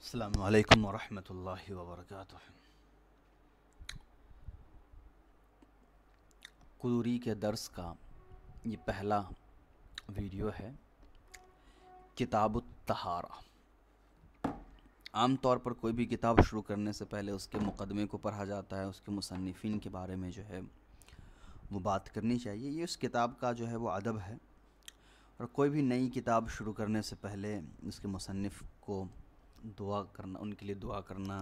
السلام علیکم ورحمۃ اللہ وبرکاتہ۔ قدوری کے درس کا یہ پہلا ویڈیو ہے، کتاب الطہارہ۔ عام طور پر کوئی بھی کتاب شروع کرنے سے پہلے اس کے مقدمے کو پڑھا جاتا ہے، اس کے مصنفین کے بارے میں جو ہے وہ بات کرنی چاہیے۔ یہ اس کتاب کا جو ہے وہ ادب ہے، اور کوئی بھی نئی کتاب شروع کرنے سے پہلے اس کے مصنف کو دعا کرنا، ان کے لیے دعا کرنا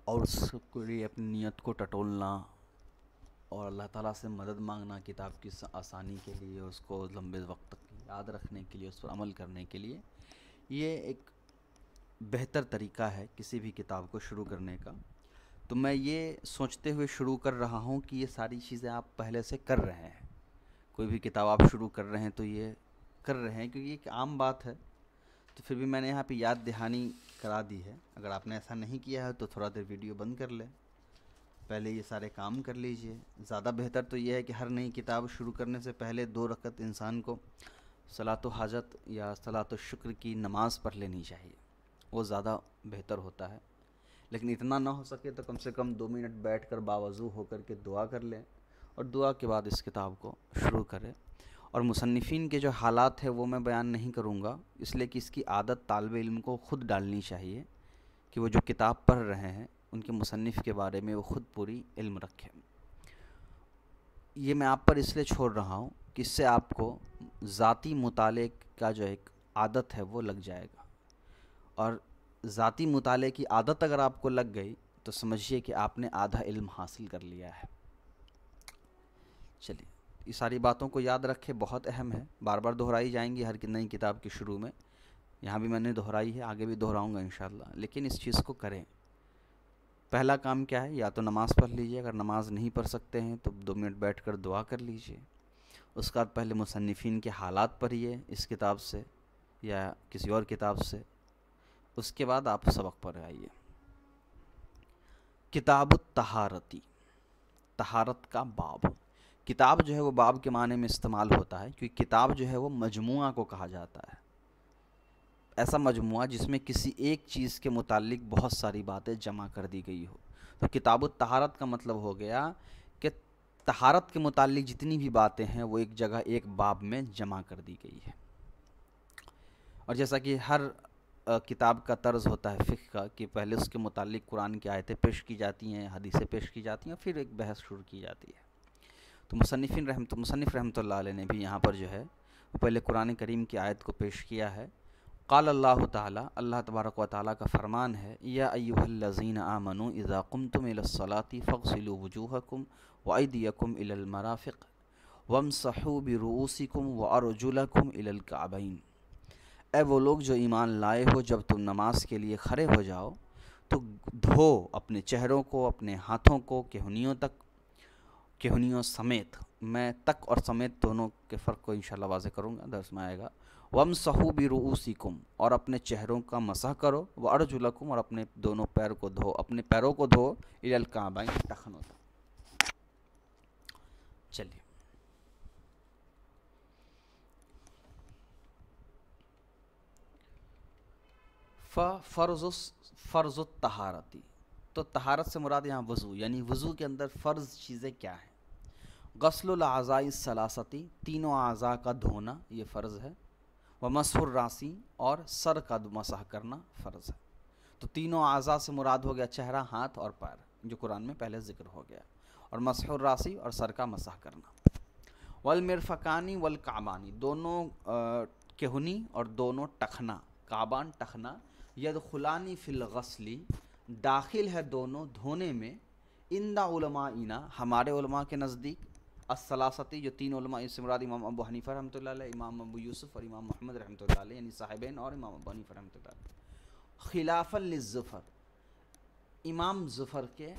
اور اس کے لیے اپنی نیت کو ٹٹولنا اور اللہ تعالیٰ سے مدد مانگنا کتاب کی آسانی کے لیے، اس کو لمبے وقت تک یاد رکھنے کے لیے، اس پر عمل کرنے کے لیے، یہ ایک بہتر طریقہ ہے کسی بھی کتاب کو شروع کرنے کا۔ تو میں یہ سوچتے ہوئے شروع کر رہا ہوں کہ یہ ساری چیزیں آپ پہلے سے کر رہے ہیں۔ کوئی بھی کتاب آپ شروع کر رہے ہیں تو یہ کر رہے ہیں، کیونکہ یہ ایک عام بات ہے، تو پھر بھی میں نے یہاں پہ یاد دہانی کرا دی ہے۔ اگر آپ نے ایسا نہیں کیا ہے تو تھوڑا دیر ویڈیو بند کر لیں، پہلے یہ سارے کام کر لیجئے۔ زیادہ بہتر تو یہ ہے کہ ہر نئی کتاب شروع کرنے سے پہلے 2 رکعت انسان کو صلاۃ و حاجت یا صلاۃ و شکر کی نماز پڑھ لینی چاہیے، وہ زیادہ بہتر ہوتا ہے۔ لیکن اتنا نہ ہو سکے تو کم سے کم 2 منٹ بیٹھ کر باوضو ہو کر کے دعا کر لیں، اور دعا کے بعد اس کتاب کو شروع کریں۔ اور مصنفین کے جو حالات ہیں وہ میں بیان نہیں کروں گا، اس لیے کہ اس کی عادت طالب علم کو خود ڈالنی چاہیے کہ وہ جو کتاب پڑھ رہے ہیں ان کے مصنف کے بارے میں وہ خود پوری علم رکھیں۔ یہ میں آپ پر اس لیے چھوڑ رہا ہوں کہ اس سے آپ کو ذاتی مطالعے کا جو ایک عادت ہے وہ لگ جائے گا، اور ذاتی مطالعے کی عادت اگر آپ کو لگ گئی تو سمجھیے کہ آپ نے آدھا علم حاصل کر لیا ہے۔ چلیے، یہ ساری باتوں کو یاد رکھیں، بہت اہم ہے، بار بار دہرائی جائیں گی ہر نئی کتاب کی شروع میں۔ یہاں بھی میں نے دہرائی ہے، آگے بھی دہراؤں گا انشاءاللہ، لیکن اس چیز کو کریں۔ پہلا کام کیا ہے؟ یا تو نماز پڑھ لیجئے، اگر نماز نہیں پڑھ سکتے ہیں تو 2 منٹ بیٹھ کر دعا کر لیجئے۔ اس کے بعد پہلے مصنفین کے حالات پڑھیے اس کتاب سے یا کسی اور کتاب سے، اس کے بعد آپ سبق پر آئیے۔ کتاب الطہارتی، طہارت کا باب۔ کتاب جو ہے وہ باب کے معنی میں استعمال ہوتا ہے، کیونکہ کتاب جو ہے وہ مجموعہ کو کہا جاتا ہے، ایسا مجموعہ جس میں کسی ایک چیز کے متعلق بہت ساری باتیں جمع کر دی گئی ہو۔ تو کتاب الطہارت کا مطلب ہو گیا کہ طہارت کے متعلق جتنی بھی باتیں ہیں وہ ایک جگہ ایک باب میں جمع کر دی گئی ہے۔ اور جیسا کہ ہر کتاب کا طرز ہوتا ہے فقہ کا، کہ پہلے اس کے متعلق قرآن کی آیتیں پیش کی جاتی ہیں، حدیثیں پیش کی جاتی ہیں، پھر ایک بحث شروع کی جاتی ہے۔ تو مصنف رحمۃ اللہ علیہ نے بھی یہاں پر جو ہے وہ پہلے قرآن کریم کی آیت کو پیش کیا ہے۔ قال اللہ تعالیٰ، اللہ تبارک و تعالیٰ کا فرمان ہے، یا ایھا الذین آمنوا اذا قمتم الی الصلاۃ فاغسلوا وجوہکم وایدیکم الی المرافق وامسحوا برؤوسکم وارجلکم الی الکعبین۔ اے وہ لوگ جو ایمان لائے ہو، جب تم نماز کے لیے کھڑے ہو جاؤ تو دھو اپنے چہروں کو، اپنے ہاتھوں کو کہنیوں تک، کہنیوں سمیت۔ میں تک اور سمیت دونوں کے فرق کو انشاءاللہ واضح کروں گا، درس میں آئے گا۔ وَامْسَحُوا بِرُؤُوسِكُمْ، اور اپنے چہروں کا مسح کرو، وَأَرْجُلَكُمْ، اور اپنے دونوں پیر کو دھو، اپنے پیروں کو دھو، إِلَى الْكَعْبَيْنِ، ٹخنوں تک۔ چلیے، فرض الطہارتی، تو طہارت سے مراد یہاں وضو، یعنی وضو کے اندر فرض چیزیں کیا ہیں؟ غسل الاعضاء الثلاثتی، تینوں اعضاء کا دھونا یہ فرض ہے۔ ومسح الراسی، اور سر کا مسح کرنا فرض ہے۔ تو تینوں اعضاء سے مراد ہو گیا چہرہ، ہاتھ اور پیر، جو قرآن میں پہلے ذکر ہو گیا، اور مسح الراسی اور سر کا مسح کرنا۔ والمرفقانی والکعبانی، دونوں کہنی اور دونوں ٹخنا، کعبان ٹخنا، یدخلانی فی الغسل، داخل ہے دونوں دھونے میں، عند علمائنا، ہمارے علماء کے نزدیک، الثلاثتی، جو 3 علماء، اس سے مراد امام ابو حنیفہ رحمۃ اللہ علیہ، امام ابو یوسف اور امام محمد رحمۃ اللہ علیہ، یعنی صاحبین اور امام ابو حنیفہ رحمۃ اللہ علیہ۔ خلافا للظفر، امام ظفر کے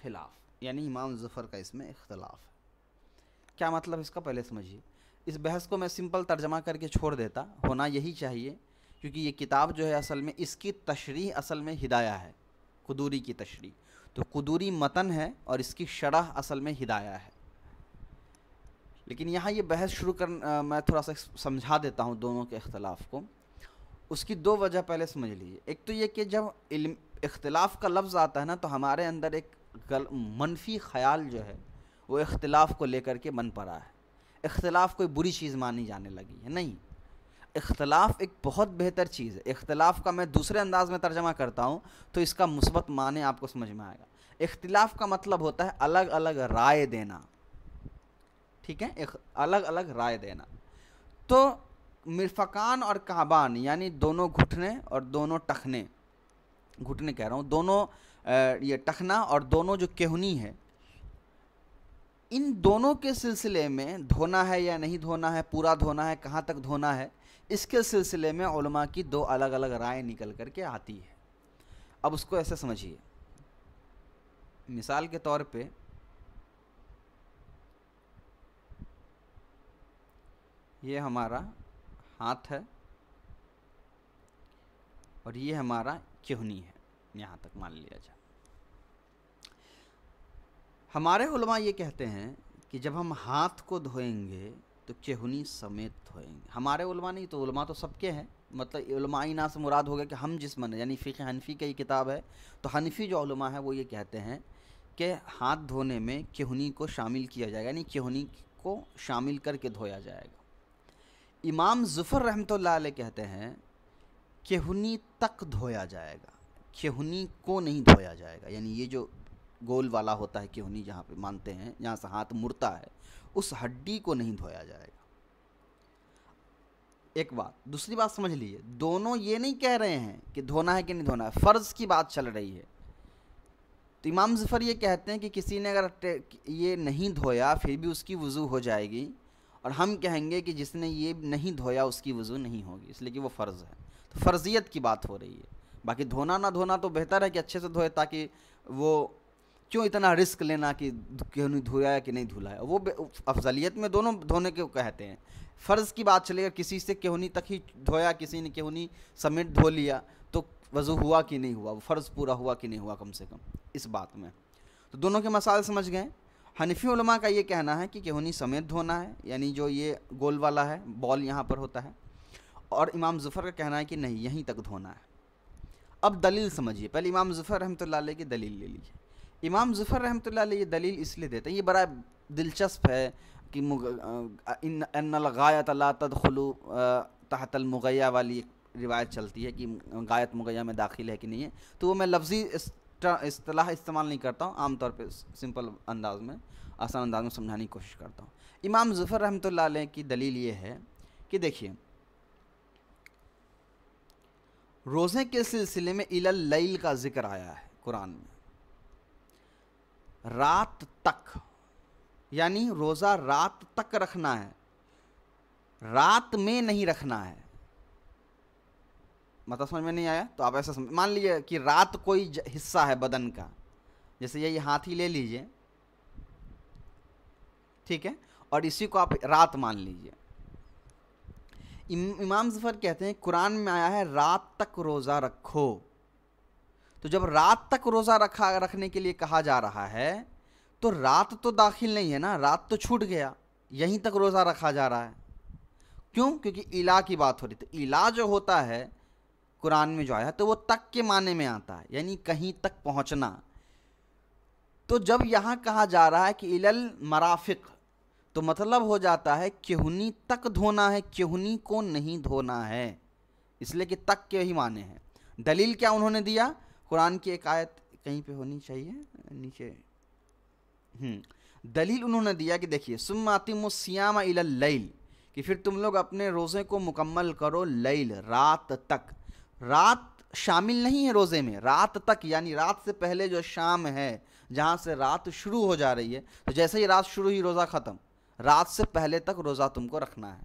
خلاف، یعنی امام ظفر کا اس میں اختلاف ہے۔ کیا مطلب اس کا؟ پہلے سمجھیے۔ اس بحث کو میں سمپل ترجمہ کر کے چھوڑ دیتا، ہونا یہی چاہیے، کیونکہ یہ کتاب جو ہے اصل میں اس کی تشریح اصل میں ہدایہ ہے، قدوری کی تشریح، تو قدوری متن ہے اور اس کی شرح اصل میں ہدایہ ہے۔ لیکن یہاں یہ بحث شروع میں تھوڑا سا سمجھا دیتا ہوں دونوں کے اختلاف کو۔ اس کی دو وجہ پہلے سمجھ لیجیے. ایک تو یہ کہ جب علم اختلاف کا لفظ آتا ہے نا تو ہمارے اندر ایک منفی خیال جو ہے وہ اختلاف کو لے کر کے بن پڑا ہے. اختلاف کوئی بری چیز مانی جانے لگی ہے. نہیں، اختلاف ایک بہت بہتر چیز ہے. اختلاف کا میں دوسرے انداز میں ترجمہ کرتا ہوں تو اس کا مثبت معنی آپ کو سمجھ میں آئے گا. اختلاف کا مطلب ہوتا ہے الگ الگ رائے دینا. ٹھیک ہے، الگ الگ رائے دینا. تو مرفقان اور کعبان یعنی دونوں گھٹنے اور دونوں ٹخنے، گھٹنے کہہ رہا ہوں، دونوں یہ ٹخنا اور دونوں جو کہنی ہے، ان دونوں کے سلسلے میں دھونا ہے یا نہیں دھونا ہے، پورا دھونا ہے، کہاں تک دھونا ہے، اس کے سلسلے میں علماء کی دو الگ الگ رائے نکل کر کے آتی ہے. اب اس کو ایسے سمجھیے، مثال کے طور پہ یہ ہمارا ہاتھ ہے اور یہ ہمارا کہنی ہے، یہاں تک مان لیا جائے. ہمارے علماء یہ کہتے ہیں کہ جب ہم ہاتھ کو دھوئیں گے تو کہنی سمیت دھوئیں گے. ہمارے علماء نہیں تو علماء تو سب کے ہیں، مطلب علماء نا سے مراد ہو گیا کہ ہم جس من یعنی فقہ حنفی کی کتاب ہے تو حنفی جو علماء ہیں وہ یہ کہتے ہیں کہ ہاتھ دھونے میں کہنی کو شامل کیا جائے گا، یعنی کہنی کو شامل کر کے دھویا جائے گا. امام ظفر رحمۃ اللہ علیہ کہتے ہیں کہنی تک دھویا جائے گا، کہنی کو نہیں دھویا جائے گا. یعنی یہ جو گول والا ہوتا ہے کہنی، جہاں پہ مانتے ہیں جہاں سے ہاتھ مڑتا ہے، اس ہڈی کو نہیں دھویا جائے گا. ایک بات. دوسری بات سمجھ لیجیے، دونوں یہ نہیں کہہ رہے ہیں کہ دھونا ہے کہ نہیں دھونا ہے، فرض کی بات چل رہی ہے. تو امام ظفر یہ کہتے ہیں کہ کسی نے اگر یہ نہیں دھویا پھر بھی اس کی وضو ہو جائے گی، اور ہم کہیں گے کہ جس نے یہ نہیں دھویا اس کی وضو نہیں ہوگی، اس لیے کہ وہ فرض ہے. تو فرضیت کی بات ہو رہی ہے. باقی دھونا نہ دھونا تو بہتر ہے کہ اچھے سے دھوئے، تاکہ وہ کیوں اتنا رسک لینا کہ کہنی دھویا کہ نہیں دھولا ہے. وہ افضلیت میں دونوں دھونے کو کہتے ہیں. فرض کی بات چلے گا، کسی سے کہنی تک ہی دھویا، کسی نے کہنی سمیت دھو لیا، تو وضو ہوا کہ نہیں ہوا، وہ فرض پورا ہوا کہ نہیں ہوا کم سے کم اس بات میں. تو دونوں کے مسائل سمجھ گئے. حنفی علماء کا یہ کہنا ہے کہ کہنی سمیت دھونا ہے، یعنی جو یہ گول والا ہے، بال یہاں پر ہوتا ہے. اور امام ظفر کا کہنا ہے کہ نہیں، یہیں تک دھونا ہے. اب دلیل سمجھیے. پہلے امام ظفر رحمۃ اللہ علیہ کی دلیل لے لیجیے. امام ظفر رحمۃ اللہ علیہ یہ دلیل اس لیے دیتے ہیں، یہ بڑا دلچسپ ہے کہ ان الغایۃ لا تدخل تحت المغیہ والی روایت چلتی ہے کہ غایت مغیہ میں داخل ہے کہ نہیں ہے. تو وہ میں لفظی اصطلاح استعمال نہیں کرتا ہوں، عام طور پہ سمپل انداز میں، آسان انداز میں سمجھانے کی کوشش کرتا ہوں. امام ظفر رحمۃ اللہ علیہ کی دلیل یہ ہے کہ دیکھیے، روزے کے سلسلے میں الی اللیل کا ذکر آیا ہے قرآن میں، رات تک، یعنی روزہ رات تک رکھنا ہے، رات میں نہیں رکھنا ہے. مطلب سمجھ میں نہیں آیا تو آپ ایسا مان لیجیے کہ رات کوئی حصہ ہے بدن کا، جیسے یہ ہاتھ ہی لے لیجیے، ٹھیک ہے، اور اسی کو آپ رات مان لیجیے. امام ظفر کہتے ہیں قرآن میں آیا ہے رات تک روزہ رکھو. تو جب رات تک روزہ رکھنے کے لیے کہا جا رہا ہے تو رات تو داخل نہیں ہے نا، رات تو چھوٹ گیا، یہیں تک روزہ رکھا جا رہا ہے. کیوں؟ کیونکہ الا کی بات ہو رہی. تو الا جو ہوتا ہے قرآن میں جو آیا تو وہ تک کے معنی میں آتا ہے، یعنی کہیں تک پہنچنا. تو جب یہاں کہا جا رہا ہے کہ الی المرافق، تو مطلب ہو جاتا ہے کہنی تک دھونا ہے، کہنی کو نہیں دھونا ہے، اس لیے کہ تک کے ہی معنی ہے. دلیل کیا انہوں نے دیا؟ قرآن کی ایک آیت کہیں پہ ہونی چاہیے نیچے. دلیل انہوں نے دیا کہ دیکھیے، ثم اتموا الصیام الی اللیل، کہ پھر تم لوگ اپنے روزے کو مکمل کرو لیل، رات تک. رات شامل نہیں ہے روزے میں، رات تک یعنی رات سے پہلے جو شام ہے، جہاں سے رات شروع ہو جا رہی ہے، تو جیسے ہی رات شروع ہوئی روزہ ختم، رات سے پہلے تک روزہ تم کو رکھنا ہے.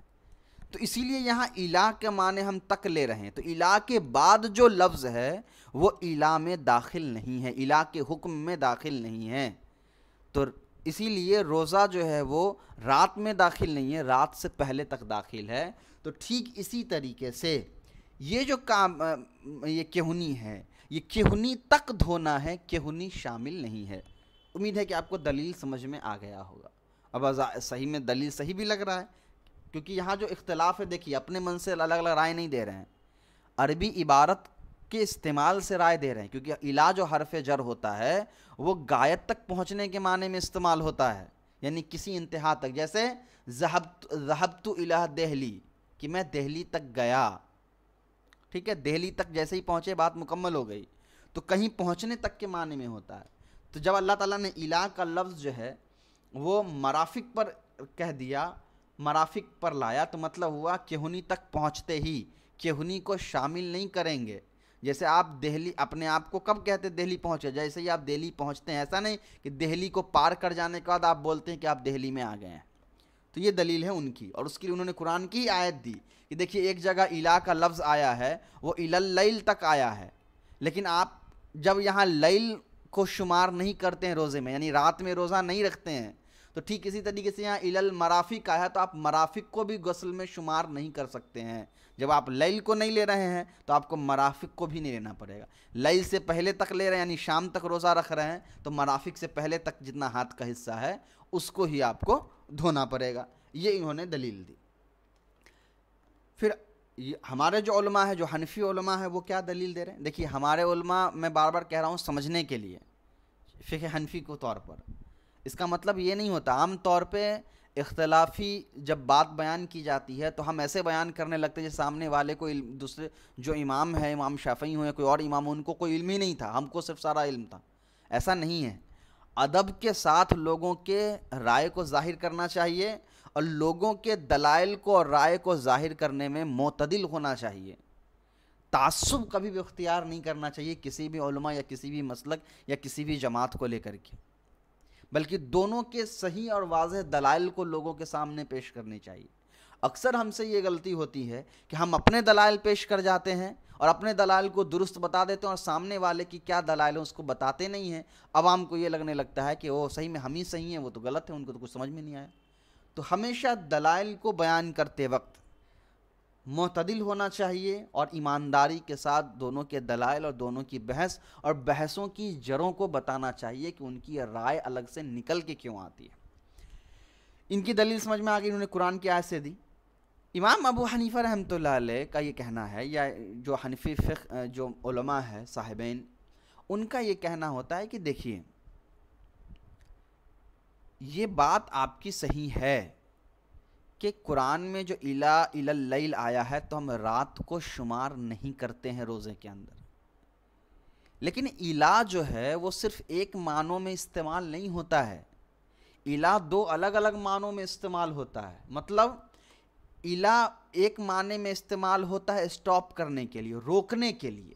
تو اسی لیے یہاں الا کے معنی ہم تک لے رہے ہیں. تو الا کے بعد جو لفظ ہے وہ الا میں داخل نہیں ہے، الا کے حکم میں داخل نہیں ہے. تو اسی لیے روزہ جو ہے وہ رات میں داخل نہیں ہے، رات سے پہلے تک داخل ہے. تو ٹھیک اسی طریقے سے یہ جو کام یہ کہنی ہے، یہ کہنی تک دھونا ہے، کہنی شامل نہیں ہے. امید ہے کہ آپ کو دلیل سمجھ میں آ گیا ہوگا. اب صحیح میں دلیل صحیح بھی لگ رہا ہے، کیونکہ یہاں جو اختلاف ہے دیکھیے، اپنے من سے الگ الگ رائے نہیں دے رہے ہیں. عربی عبارت کے استعمال سے رائے دے رہے ہیں، کیونکہ الا جو حرف جر ہوتا ہے وہ غایت تک پہنچنے کے معنی میں استعمال ہوتا ہے، یعنی کسی انتہا تک، جیسے ذہبت الی دہلی، کہ میں دہلی تک گیا، ٹھیک ہے، دہلی تک جیسے ہی پہنچے بات مکمل ہو گئی، تو کہیں پہنچنے تک کے معنی میں ہوتا ہے۔ تو جب اللہ تعالیٰ نے الا کا لفظ جو ہے وہ مرافق پر کہہ دیا، مرافق پر لایا، تو مطلب ہوا کہنی تک پہنچتے ہی، کہنی کو شامل نہیں کریں گے۔ جیسے آپ دہلی اپنے آپ کو کب کہتے دہلی پہنچے؟ جیسے ہی آپ دہلی پہنچتے ہیں، ایسا نہیں کہ دہلی کو پار کر جانے کے بعد آپ بولتے ہیں کہ آپ دہلی میں آ گئے ہیں۔ تو یہ دلیل ہے ان کی، اور اس کے لیے انہوں نے قرآن کی آیت دی کہ دیکھیے ایک جگہ الا کا لفظ آیا ہے وہ الی اللیل تک آیا ہے، لیکن آپ جب یہاں لیل کو شمار نہیں کرتے ہیں روزے میں، یعنی رات میں روزہ نہیں رکھتے ہیں، تو ٹھیک اسی طریقے سے یہاں الی المرافق آیا تو آپ مرافق کو بھی غسل میں شمار نہیں کر سکتے ہیں۔ جب آپ لیل کو نہیں لے رہے ہیں تو آپ کو مرافق کو بھی نہیں لینا پڑے گا۔ لیل سے پہلے تک لے رہے ہیں یعنی شام تک روزہ رکھ رہے ہیں تو مرافق سے پہلے تک جتنا ہاتھ کا حصہ ہے اس کو ہی آپ کو دھونا پڑے گا۔ یہ انہوں نے دلیل دی۔ پھر ہمارے جو علماء ہیں، جو حنفی علماء ہیں، وہ کیا دلیل دے رہے ہیں؟ دیکھیے ہمارے علماء، میں بار بار کہہ رہا ہوں سمجھنے کے لیے، فقہ حنفی کے طور پر، اس کا مطلب یہ نہیں ہوتا عام طور پہ اختلافی جب بات بیان کی جاتی ہے تو ہم ایسے بیان کرنے لگتے ہیں جیسے سامنے والے کو دوسرے جو امام ہے، امام شافعی ہوئے کوئی اور امام، ان کو کوئی علم ہی نہیں تھا، ہم کو صرف سارا علم تھا۔ ایسا نہیں ہے۔ ادب کے ساتھ لوگوں کے رائے کو ظاہر کرنا چاہیے، اور لوگوں کے دلائل کو اور رائے کو ظاہر کرنے میں معتدل ہونا چاہیے۔ تعصب کبھی بھی اختیار نہیں کرنا چاہیے کسی بھی علماء یا کسی بھی مسلک یا کسی بھی جماعت کو لے کر کے، بلکہ دونوں کے صحیح اور واضح دلائل کو لوگوں کے سامنے پیش کرنے چاہیے۔ اکثر ہم سے یہ غلطی ہوتی ہے کہ ہم اپنے دلائل پیش کر جاتے ہیں اور اپنے دلائل کو درست بتا دیتے ہیں، اور سامنے والے کی کیا دلائل ہیں اس کو بتاتے نہیں ہیں۔ عوام کو یہ لگنے لگتا ہے کہ وہ صحیح میں ہم ہی صحیح ہیں، وہ تو غلط ہیں، ان کو تو کچھ سمجھ میں نہیں آیا۔ تو ہمیشہ دلائل کو بیان کرتے وقت معتدل ہونا چاہیے، اور ایمانداری کے ساتھ دونوں کے دلائل اور دونوں کی بحث اور بحثوں کی جڑوں کو بتانا چاہیے کہ ان کی رائے الگ سے نکل کے کیوں آتی ہے۔ ان کی دلیل سمجھ میں آ گئی، انہوں نے قرآن کی آیت سے دی۔ امام ابو حنیفہ رحمۃ اللہ علیہ کا یہ کہنا ہے، یا جو حنفی فقہ جو علماء ہے صاحبین، ان کا یہ کہنا ہوتا ہے کہ دیکھیے یہ بات آپ کی صحیح ہے کہ قرآن میں جو الی اللیل آیا ہے تو ہم رات کو شمار نہیں کرتے ہیں روزے کے اندر، لیکن الا جو ہے وہ صرف ایک معنوں میں استعمال نہیں ہوتا ہے، الا دو الگ الگ معنوں میں استعمال ہوتا ہے۔ مطلب الا ایک معنی میں استعمال ہوتا ہے اسٹاپ کرنے کے لیے، روکنے کے لیے،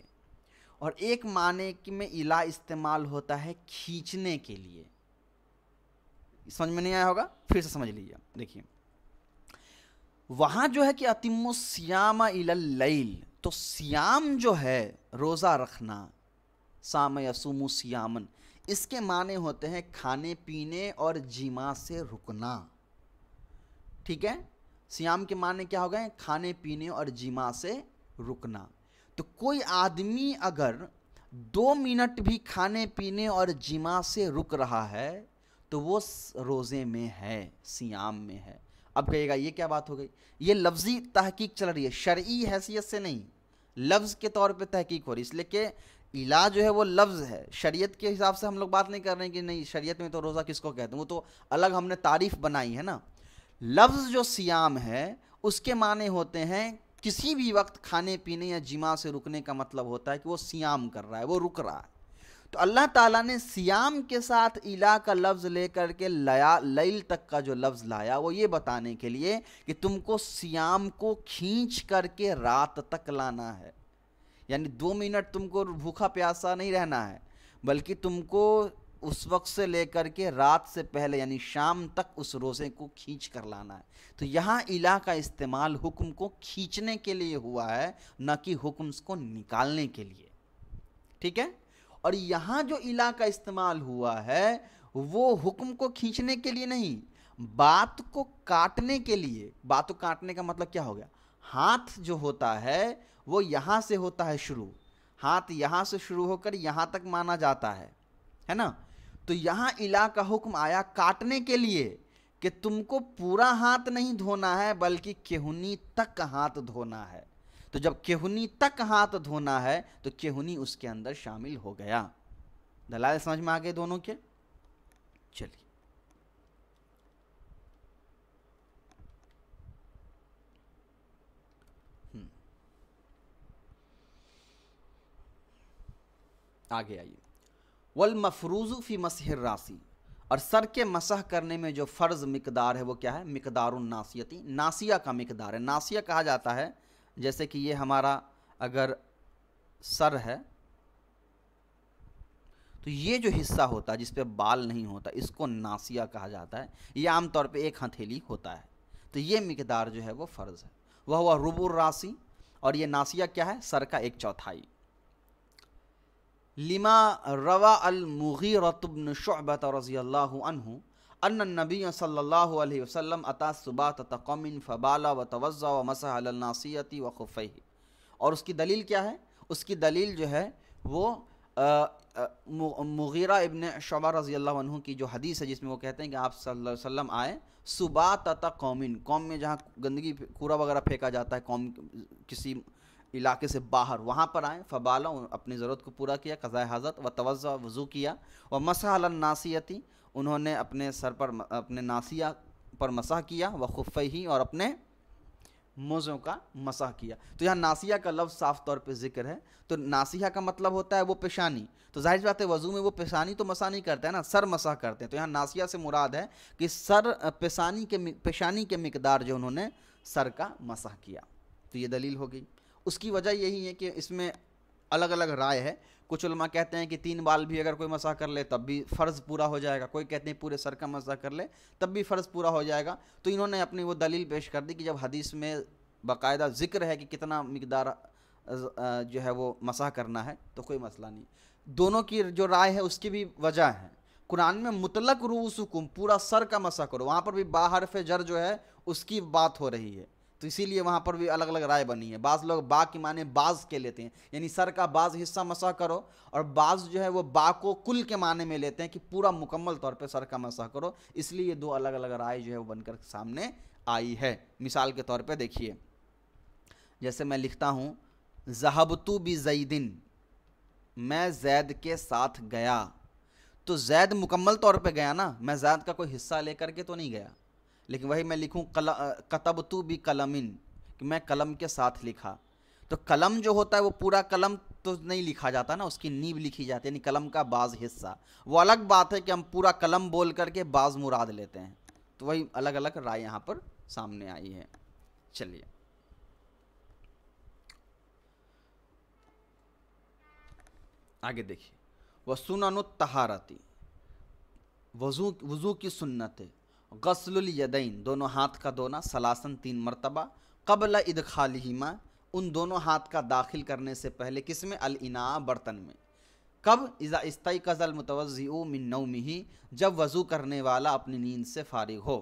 اور ایک معنی میں الا استعمال ہوتا ہے کھینچنے کے لیے۔ سمجھ میں نہیں آیا ہوگا، پھر سے سمجھ لیجیے۔ دیکھیے وہاں جو ہے کہ اتم الصیام الی اللیل، تو سیام جو ہے روزہ رکھنا، صام یصوم صیامن، اس کے معنی ہوتے ہیں کھانے پینے اور جماع سے رکنا، ٹھیک ہے؟ سیام کے معنی کیا ہو گئے؟ کھانے پینے اور جماع سے رکنا۔ تو کوئی آدمی اگر 2 منٹ بھی کھانے پینے اور جماع سے رک رہا ہے تو وہ روزے میں ہے، سیام میں ہے۔ اب کہیے گا یہ کیا بات ہو گئی؟ یہ لفظی تحقیق چل رہی ہے، شرعی حیثیت سے نہیں، لفظ کے طور پہ تحقیق ہو رہی ہے، اس لیے کہ الا جو ہے وہ لفظ ہے، شریعت کے حساب سے ہم لوگ بات نہیں کر رہے ہیں کہ نہیں شریعت میں تو روزہ کس کو کہتے ہیں، وہ تو الگ ہم نے تعریف بنائی ہے نا۔ لفظ جو سیام ہے اس کے معنی ہوتے ہیں کسی بھی وقت کھانے پینے یا جماع سے رکنے کا مطلب ہوتا ہے کہ وہ سیام کر رہا ہے، وہ رک رہا ہے۔ تو اللہ تعالیٰ نے سیام کے ساتھ الا کا لفظ لے کر کے لیل تک کا جو لفظ لایا وہ یہ بتانے کے لیے کہ تم کو سیام کو کھینچ کر کے رات تک لانا ہے، یعنی 2 منٹ تم کو بھوکا پیاسا نہیں رہنا ہے، بلکہ تم کو اس وقت سے لے کر کے رات سے پہلے یعنی شام تک اس روزے کو کھینچ کر لانا ہے۔ تو یہاں الا کا استعمال حکم کو کھینچنے کے لیے ہوا ہے، نہ کہ حکم کو نکالنے کے لیے، ٹھیک ہے؟ اور یہاں جو الا کا استعمال ہوا ہے وہ حکم کو کھینچنے کے لیے نہیں، بات کو کاٹنے کے لیے۔ بات کو کاٹنے کا مطلب کیا ہو گیا؟ ہاتھ جو ہوتا ہے وہ یہاں سے ہوتا ہے شروع، ہاتھ یہاں سے شروع ہو کر یہاں تک مانا جاتا ہے نا؟ تو یہاں الا کا حکم آیا کاٹنے کے لیے کہ تم کو پورا ہاتھ نہیں دھونا ہے بلکہ کہنی تک ہاتھ دھونا ہے۔ تو جب کہنی تک ہاتھ دھونا ہے تو کہنی اس کے اندر شامل ہو گیا. دلائل سمجھ میں آگئے دونوں کے؟ چلیے آگے آئیے. والمفروض فی مسح الراسی، اور سر کے مسح کرنے میں جو فرض مقدار ہے وہ کیا ہے؟ مقدار الناسیتی، ناسیہ کا مقدار ہے. ناسیہ کہا جاتا ہے جیسے کہ یہ ہمارا اگر سر ہے تو یہ جو حصہ ہوتا ہے جس پہ بال نہیں ہوتا اس کو ناسیہ کہا جاتا ہے. یہ عام طور پہ ایک ہتھیلی ہوتا ہے. تو یہ مقدار جو ہے وہ فرض ہے. وہ ہوا ربع الراسی، اور یہ ناسیہ کیا ہے؟ سر کا 1/4. لما روا المغیرۃ بن شعبۃ رضی اللہ عنہ ان النبی صلی اللہ علیہ وسلم اتی سباطۃ قوم فبال وتوضأ ومسح علی الناصیۃ وخفیہ. اور اس کی دلیل کیا ہے؟ اس کی دلیل جو ہے وہ مغیرہ ابن شعبہ رضی اللہ عنہ کی جو حدیث ہے جس میں وہ کہتے ہیں کہ آپ صلی اللہ علیہ وسلم آئے سباطۃ قوم میں جہاں گندگی کوڑا وغیرہ پھینکا جاتا ہے قوم کسی علاقے سے باہر، وہاں پر آئیں. فبالا، اپنی ضرورت کو پورا کیا، قضاء حاجت، وتوضأ، وضو کیا، ومسح علی الناصیۃ، انہوں نے اپنے سر پر اپنے ناصیہ پر مسح کیا، وخفیہ، اور اپنے موزوں کا مسح کیا. تو یہاں ناصیہ کا لفظ صاف طور پہ ذکر ہے. تو ناصیہ کا مطلب ہوتا ہے وہ پیشانی. تو ظاہر بات ہے وضو میں وہ پیشانی تو مسح نہیں کرتے ہیں نا، سر مسح کرتے ہیں. تو یہاں ناصیہ سے مراد ہے کہ سر پیشانی کے مقدار جو انہوں نے سر کا مسح کیا. تو یہ دلیل ہو گئی. اس کی وجہ یہی ہے کہ اس میں الگ الگ رائے ہے. کچھ علماء کہتے ہیں کہ 3 بال بھی اگر کوئی مسح کر لے تب بھی فرض پورا ہو جائے گا. کوئی کہتے ہیں پورے سر کا مسح کر لے تب بھی فرض پورا ہو جائے گا. تو انہوں نے اپنی وہ دلیل پیش کر دی کہ جب حدیث میں باقاعدہ ذکر ہے کہ کتنا مقدار جو ہے وہ مسح کرنا ہے تو کوئی مسئلہ نہیں. دونوں کی جو رائے ہے اس کی بھی وجہ ہے. قرآن میں مطلق رؤوسکم، پورا سر کا مسح کرو، وہاں پر بھی با حرف جر جو ہے اس کی بات ہو رہی ہے. تو اسی لیے وہاں پر بھی الگ الگ رائے بنی ہے. بعض لوگ با کی معنی بعض کے لیتے ہیں، یعنی سر کا بعض حصہ مسح کرو، اور بعض جو ہے وہ با کو کل کے معنی میں لیتے ہیں کہ پورا مکمل طور پہ سر کا مسح کرو. اس لیے یہ 2 الگ الگ رائے جو ہے وہ بن کر سامنے آئی ہے. مثال کے طور پہ دیکھیے، جیسے میں لکھتا ہوں ذہبت بزید، میں زید کے ساتھ گیا. تو زید مکمل طور پہ گیا نا، میں زید کا کوئی حصہ لے کر کے تو نہیں گیا. لیکن وہی میں لکھوں کتبت بقلم، کہ میں قلم کے ساتھ لکھا. تو قلم جو ہوتا ہے وہ پورا قلم تو نہیں لکھا جاتا نا، اس کی نیب لکھی جاتی ہے، یعنی قلم کا بعض حصہ. وہ الگ بات ہے کہ ہم پورا قلم بول کر کے بعض مراد لیتے ہیں. تو وہی الگ الگ رائے یہاں پر سامنے آئی ہے. چلیے آگے دیکھیے. وسنن الطہارۃ، وضو کی سنت. غسل الیدین، دونوں ہاتھ کا دھونا، ثلاثاً 3 مرتبہ. قبل ادخالہما، ان دونوں ہاتھ کا داخل کرنے سے پہلے. کس میں؟ الاناء، برتن میں. کب؟ اذا استيقظ المتوضئ من نومہ، جب وضو کرنے والا اپنی نیند سے فارغ ہو.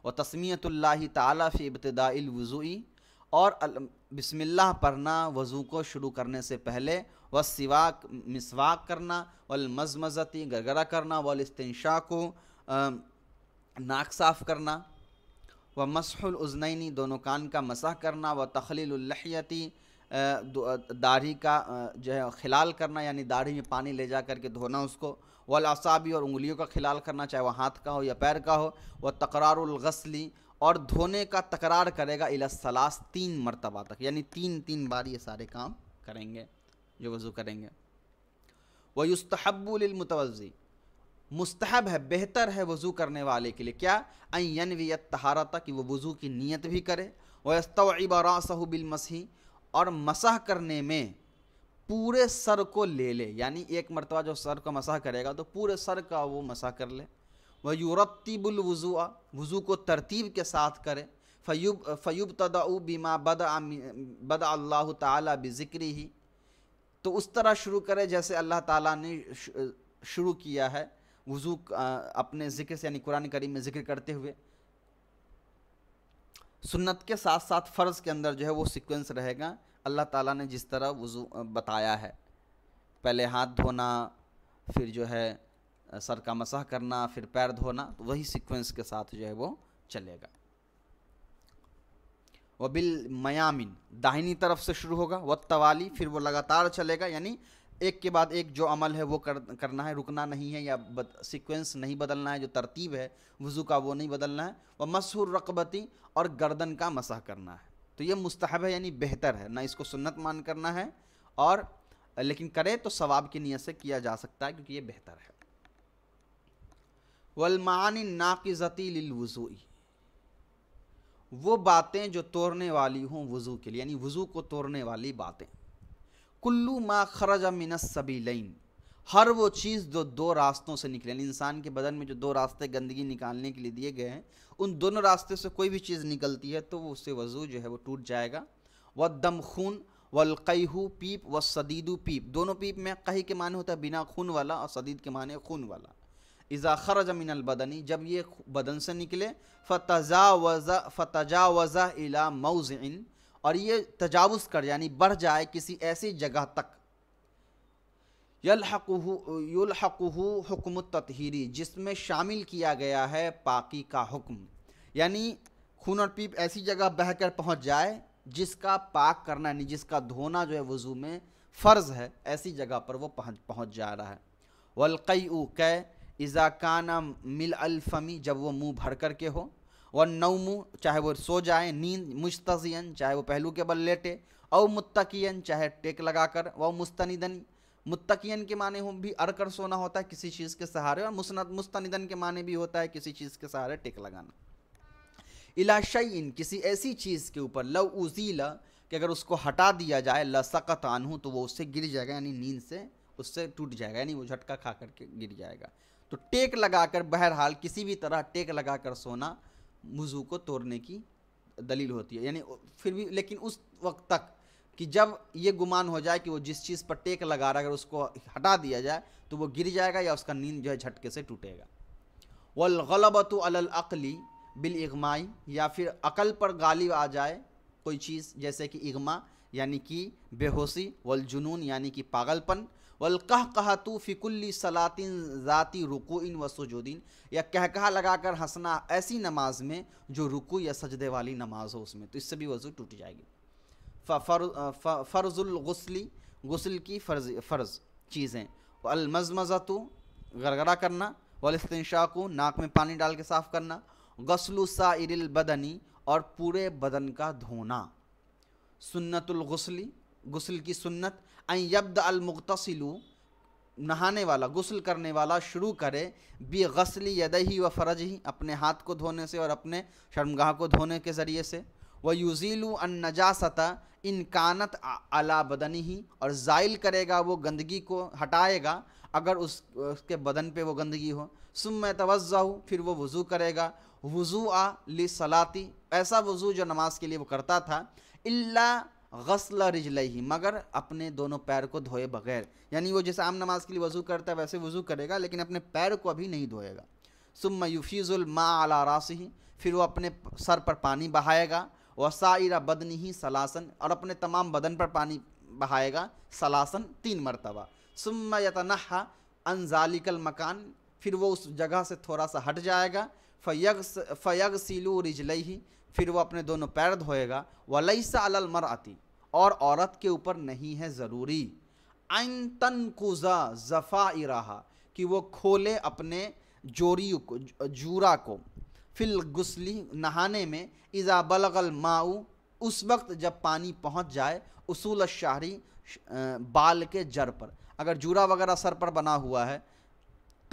وتسمیۃ اللہ تعالی فی ابتداء الوضوء، اور بسم اللہ پڑھنا وضو کو شروع کرنے سے پہلے. والسواک، مسواک کرنا. والمزمزۃ، گرگرہ کرنا. والاستنشاق، ناک صاف کرنا. ومسح الاذنین، دونوں کان کا مسح کرنا. وتخلیل اللحیۃ، داڑھی کا جو ہے خلال کرنا، یعنی داڑھی میں پانی لے جا کر کے دھونا اس کو. والاصابع، اور انگلیوں کا خلال کرنا، چاہے وہ ہاتھ کا ہو یا پیر کا ہو. وتقرار الغسل، اور دھونے کا تکرار کرے گا. الی الثلاث، 3 مرتبہ تک، یعنی 3 بار یہ سارے کام کریں گے جو وضو کریں گے. وَيُسْتَحَبُّ لِلْمُتَوَضِّئِ، مستحب ہے، بہتر ہے وضو کرنے والے کے لیے کیا؟ ان ینوی الطہارۃ، کہ وہ وضو کی نیت بھی کرے. وَيَسْتَوْعِبَ رَأْسَهُ بِالْمَسْحِ، اور مسح کرنے میں پورے سر کو لے لے، یعنی ایک مرتبہ جو سر کو مسح کرے گا تو پورے سر کا وہ مسح کر لے. وَيُرَتِّبُ الْوُضُوءَ، وضو کو ترتیب کے ساتھ کرے. فَيُبْتَدَأُ بِمَا بَدَأَ اللَّهُ تَعَالَى بِذِكْرِهِ، تو اس طرح شروع کرے جیسے اللہ تعالیٰ نے شروع کیا ہے وضو اپنے ذکر سے، یعنی قرآن کریم میں ذکر کرتے ہوئے. سنت کے ساتھ ساتھ فرض کے اندر جو ہے وہ سیکوینس رہے گا. اللہ تعالیٰ نے جس طرح وضو بتایا ہے، پہلے ہاتھ دھونا، پھر جو ہے سر کا مسح کرنا، پھر پیر دھونا، تو وہی سیکوینس کے ساتھ جو ہے وہ چلے گا. وبالمیامن داہنی طرف سے شروع ہوگا، والتوالی پھر وہ لگاتار چلے گا، یعنی ایک کے بعد ایک جو عمل ہے وہ کرنا ہے، رکنا نہیں ہے، یا سیکوینس نہیں بدلنا ہے، جو ترتیب ہے وضو کا وہ نہیں بدلنا ہے۔ ومسح الرقبتی اور گردن کا مسح کرنا ہے، تو یہ مستحب ہے یعنی بہتر ہے، نہ اس کو سنت مان کرنا ہے، اور لیکن کرے تو ثواب کی نیت سے کیا جا سکتا ہے کیونکہ یہ بہتر ہے۔ والمعانی الناقضۃ للوضوء وہ باتیں جو توڑنے والی ہوں وضو کے لیے، یعنی وضو کو توڑنے والی باتیں۔ کلو ما خرج من السبیلین ہر وہ چیز جو دو راستوں سے نکلے، یعنی انسان کے بدن میں جو دو راستے گندگی نکالنے کے لیے دیے گئے ہیں، ان دونوں راستے سے کوئی بھی چیز نکلتی ہے تو اس سے وضو جو ہے وہ ٹوٹ جائے گا۔ والدم خون، والقیح پیپ، والصدید پیپ، دونوں پیپ میں قیح کے معنی ہوتا ہے بنا خون والا، اور صدید کے معنی خون والا۔ اذا خرج من البدنی جب یہ بدن سے نکلے، فتجاوز الی موضع اور یہ تجاوز کر یعنی بڑھ جائے کسی ایسی جگہ تک، یلحقہ حکم التطہیری جس میں شامل کیا گیا ہے پاکی کا حکم، یعنی خون اور پیپ ایسی جگہ بہہ کر پہنچ جائے جس کا پاک کرنا یعنی جس کا دھونا جو ہے وضو میں فرض ہے، ایسی جگہ پر وہ پہنچ جا رہا ہے۔ والقیء کہ اذا کان ملء الفم جب وہ منہ بھر کر کے ہو، والنوم چاہے وہ سو جائے، نیند، مستظین چاہے وہ پہلو کے بل لیٹے، او متکئن چاہے ٹیک لگا کر، و مستندن متکئن کے معنی ہوں بھی اڑ کر سونا ہوتا ہے کسی چیز کے سہارے، اور مستندن کے معنی بھی ہوتا ہے کسی چیز کے سہارے ٹیک لگانا۔ الی شیء کسی ایسی چیز کے اوپر، لو ازیل کہ اگر اس کو ہٹا دیا جائے، لسقط عنہ تو وہ اس سے گر جائے گا، یعنی نیند سے اس سے ٹوٹ جائے گا، یعنی وہ جھٹکا کھا کر کے گر جائے گا۔ تو ٹیک لگا کر بہرحال کسی بھی طرح ٹیک لگا کر سونا وضو کو توڑنے کی دلیل ہوتی ہے، یعنی پھر بھی لیکن اس وقت تک کہ جب یہ گمان ہو جائے کہ وہ جس چیز پر ٹیک لگا رہا ہے اگر اس کو ہٹا دیا جائے تو وہ گر جائے گا یا اس کا نیند جو ہے جھٹکے سے ٹوٹے گا۔ والغلبۃ علی العقل بالاغماء یا پھر عقل پر غالب آ جائے کوئی چیز جیسے کہ اغما یعنی کہ بے ہوشی، والجنون یعنی کہ پاگل پن، والقہقہۃ فی کل صلاۃ ذات رکوع و سجود یا کہکہا لگا کر ہنسنا ایسی نماز میں جو رکوع یا سجدے والی نماز ہو اس میں، تو اس سے بھی وضو ٹوٹ جائے گی۔ فرض الغسل غسل کی فرض چیزیں، المزمزۃ گرگرا کرنا، والاستنشاق ناک میں پانی ڈال کے صاف کرنا، غسل سائر البدنی اور پورے بدن کا دھونا، سنت الغسل غسل کی سنت، ان یبدأ المغتسل نہانے والا غسل کرنے والا شروع کرے بغسل یدیہ و فرجہ اپنے ہاتھ کو دھونے سے اور اپنے شرمگاہ کو دھونے کے ذریعے سے، ویزیل النجاسۃ ان کانت علی بدنہ اور زائل کرے گا وہ گندگی کو ہٹائے گا اگر اس کے بدن پہ وہ گندگی ہو، ثم یتوضأ پھر وہ وضو کرے گا، وضوء للصلاۃ ایسا وضو جو نماز کے لیے وہ کرتا تھا، الا غسل رجلیہ مگر اپنے دونوں پیر کو دھوئے بغیر، یعنی وہ جیسے عام نماز کے لیے وضو کرتا ہے ویسے وضو کرے گا لیکن اپنے پیر کو ابھی نہیں دھوئے گا۔ ثم یفیض الماء علی راسہ پھر وہ اپنے سر پر پانی بہائے گا، وسائر بدنہ ثلاثا اور اپنے تمام بدن پر پانی بہائے گا ثلاثا 3 مرتبہ، ثم یتنحى عن ذلک المکان پھر وہ اس جگہ سے تھوڑا سا ہٹ جائے گا، فیغسل رجلیہ پھر وہ اپنے دونوں پیر دھوئے گا، ولیس علی المرأۃ اور عورت کے اوپر نہیں ہے ضروری، ان تنقض ضفائرہا کہ وہ کھولے اپنے جورا کو، فی الغسل نہانے میں، اذا بلغ الماء اس وقت جب پانی پہنچ جائے، اصول الشعری بال کے جڑ پر، اگر جورا وغیرہ سر پر بنا ہوا ہے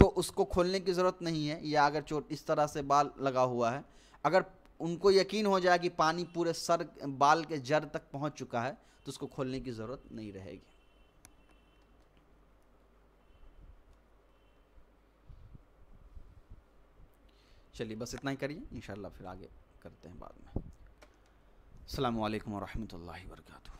تو اس کو کھولنے کی ضرورت نہیں ہے، یا اگر اس طرح سے بال لگا ہوا ہے اگر ان کو یقین ہو جائے کہ پانی پورے سر بال کے جڑ تک پہنچ چکا ہے تو اس کو کھولنے کی ضرورت نہیں رہے گی۔ چلیے بس اتنا ہی کریے، انشاءاللہ پھر آگے کرتے ہیں بعد میں۔ السلام علیکم ورحمۃ اللہ وبرکاتہ۔